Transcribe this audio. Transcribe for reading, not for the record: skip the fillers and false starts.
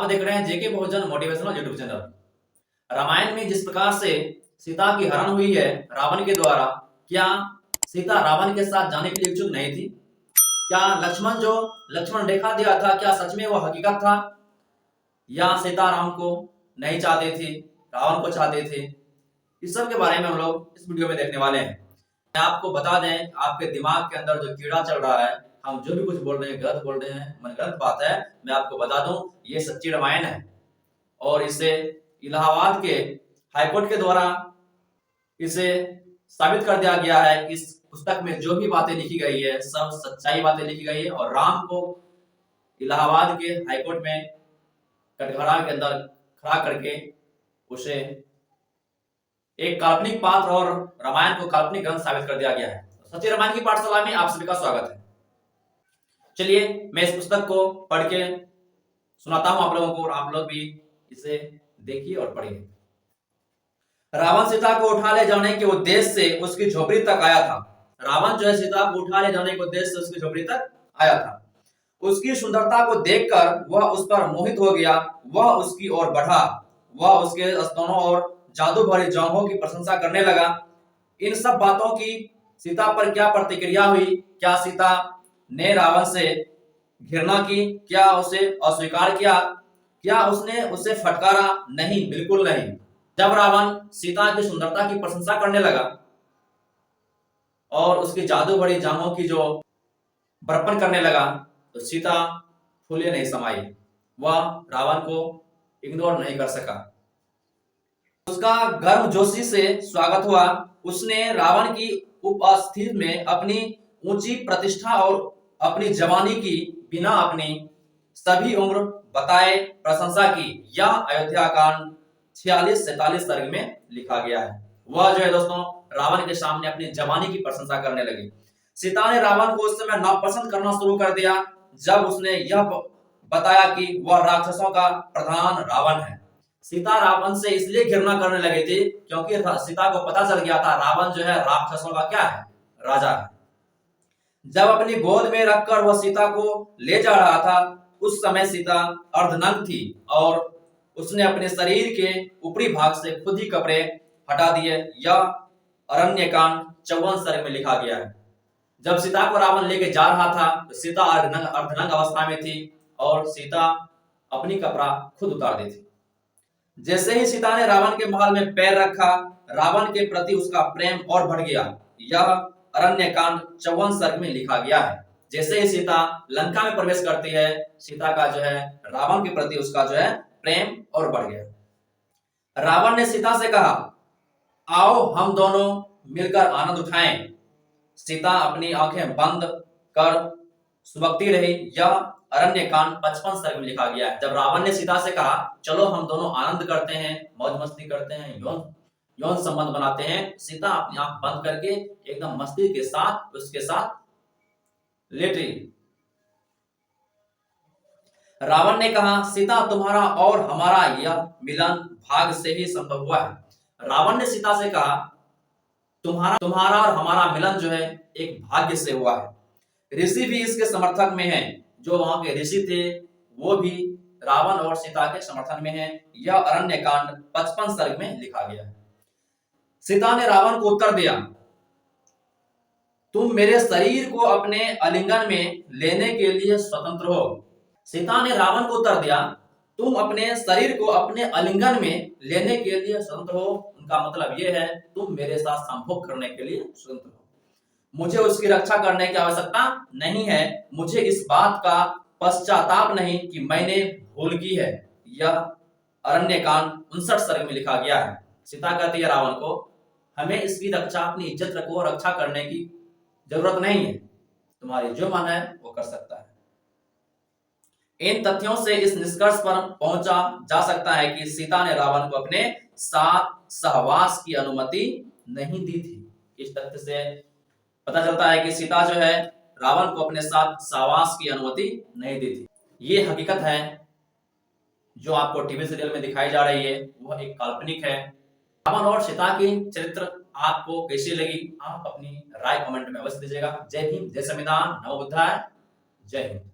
आप देख रहे हैं जेके बहुजन मोटिवेशनल यूट्यूब चैनल। रामायण में जिस प्रकार से सीता की हरण हुई है रावण के द्वारा, क्या सीता रावण के साथ जाने के लिए इच्छुक नहीं थी? क्या लक्ष्मण रेखा दिया था, क्या सच में वो हकीकत था, या सीता राम को नहीं चाहते थे, रावण को चाहते थे? इस सब के बारे में हम लोग इस वीडियो में देखने वाले हैं। मैं आपको बता दें, आपके दिमाग के अंदर जो कीड़ा चल रहा है, हम जो भी कुछ बोल रहे हैं गलत बोल रहे हैं, मन गलत बात है, मैं आपको बता दूं ये सच्ची रामायण है और इसे इलाहाबाद के हाईकोर्ट के द्वारा इसे साबित कर दिया गया है। इस पुस्तक में जो भी बातें लिखी गई है सब सच्चाई बातें लिखी गई है और राम को इलाहाबाद के हाईकोर्ट में कटघरा के अंदर खड़ा करके उसे एक काल्पनिक पात्र और रामायण को काल्पनिक ग्रंथ साबित कर दिया गया है। सच्ची रामायण की पाठशाला में आप सभी का स्वागत है। चलिए मैं इस पुस्तक को पढ़ के सुनाता हूं आप लोगों को और आप लोग भी इसे देखिए और पढ़िए। रावण सीता को उठा ले जाने के उद्देश्य से उसकी झोपड़ी तक आया था। रावण जो है सीता को उठा ले जाने के उद्देश्य से उसकी झोपड़ी तक आया था। उसकी सुंदरता को देखकर वह उस पर मोहित हो गया। वह उसकी ओर बढ़ा, वह उसके स्तनों और जादू भरी जांघों की प्रशंसा करने लगा। इन सब बातों की सीता पर क्या प्रतिक्रिया हुई? क्या सीता ने रावण से घृणा की? क्या उसे अस्वीकार किया? क्या उसने उसे फटकारा? नहीं, बिल्कुल नहीं। जब रावण सीता की सुंदरता की प्रशंसा करने लगा और उसकी जादू भरी जांघों की जो बड़प्पन करने लगा, तो सीता फूले नहीं समाई। वह रावण को इग्नोर नहीं कर सका। उसका गर्मजोशी से स्वागत हुआ। उसने रावण की उपस्थिति में अपनी ऊंची प्रतिष्ठा और अपनी जवानी की बिना अपनी सभी उम्र बताए प्रशंसा की। यह अयोध्या कांड 46-47 सर्ग में लिखा गया है। वह जो है दोस्तों रावण के सामने अपनी जवानी की प्रशंसा करने लगी। सीता ने रावण को उस समय नापसंद करना शुरू कर दिया जब उसने यह बताया कि वह राक्षसों का प्रधान रावण है। सीता रावण से इसलिए घृणा करने लगी थी क्योंकि सीता को पता चल गया था रावण जो है राक्षसों का क्या है, राजा है। जब अपनी गोद में रखकर वह सीता को ले जा रहा था, उस समय सीता अर्धनग्न थी और उसने अपने शरीर के ऊपरी भाग से खुद ही कपड़े हटा दिए। यह अरण्यकांड 54 सर्ग में लिखा गया है। जब सीता को रावण लेके जा रहा था तो सीता अर्धनग्न अवस्था में थी और सीता अपनी कपड़ा खुद उतार दी थी। जैसे ही सीता ने रावण के महल में पैर रखा, रावण के प्रति उसका प्रेम और बढ़ गया। यह अरण्यकांड 54 सर्ग में लिखा गया है। जैसे ही सीता लंका में प्रवेश करती है, सीता का जो है रावण के प्रति उसका जो है प्रेम और बढ़ गया। रावण ने सीता से कहा, आओ हम दोनों मिलकर आनंद उठाएं। सीता अपनी आंखें बंद कर सुबकती रही। यह अरण्यकांड 55 सर्ग में लिखा गया है। जब रावण ने सीता से कहा चलो हम दोनों आनंद करते हैं, मौज मस्ती करते हैं, यौन संबंध बनाते हैं, सीता अपनी आंख बंद करके एकदम मस्ती के साथ उसके साथ लेटी। रावण ने कहा, सीता तुम्हारा और हमारा यह मिलन भाग से ही संभव हुआ है। रावण ने सीता से कहा तुम्हारा और हमारा मिलन जो है एक भाग्य से हुआ है। ऋषि भी इसके समर्थक में हैं। जो वहां के ऋषि थे वो भी रावण और सीता के समर्थन में हैं। यह अरण्यकांड 55 सर्ग में लिखा गया है। सीता ने रावण को उत्तर दिया, तुम मेरे शरीर को अपने आलिंगन में लेने के लिए स्वतंत्र हो। सीता ने रावण को उत्तर दिया, तुम अपने शरीर को अपने आलिंगन में लेने के लिए स्वतंत्र हो। उनका मतलब यह है तुम मेरे साथ संभोग करने के लिए स्वतंत्र हो। मुझे उसकी रक्षा करने की आवश्यकता नहीं है। मुझे इस बात का पश्चाताप नहीं कि मैंने भूल की है। यह अरण्यकांड 59 सर्ग में लिखा गया है। सीता कहती है रावण को, हमें इसकी रक्षा, अपनी इज्जत रखो, रक्षा करने की जरूरत नहीं है। तुम्हारी जो मन है वो कर सकता है। इन तथ्यों से इस निष्कर्ष पर पहुंचा जा सकता है कि सीता ने रावण को अपने साथ सहवास की अनुमति नहीं दी थी। इस तथ्य से पता चलता है कि सीता जो है रावण को अपने साथ सहवास की अनुमति नहीं दी थी। ये हकीकत है जो आपको टीवी सीरियल में दिखाई जा रही है, वह एक काल्पनिक है। रावण और सीता की चरित्र आपको कैसी लगी? आप अपनी राय कमेंट में अवश्य दीजिएगा। जय भीम, जय संविधान, नमो बुद्धाय, जय हिंद।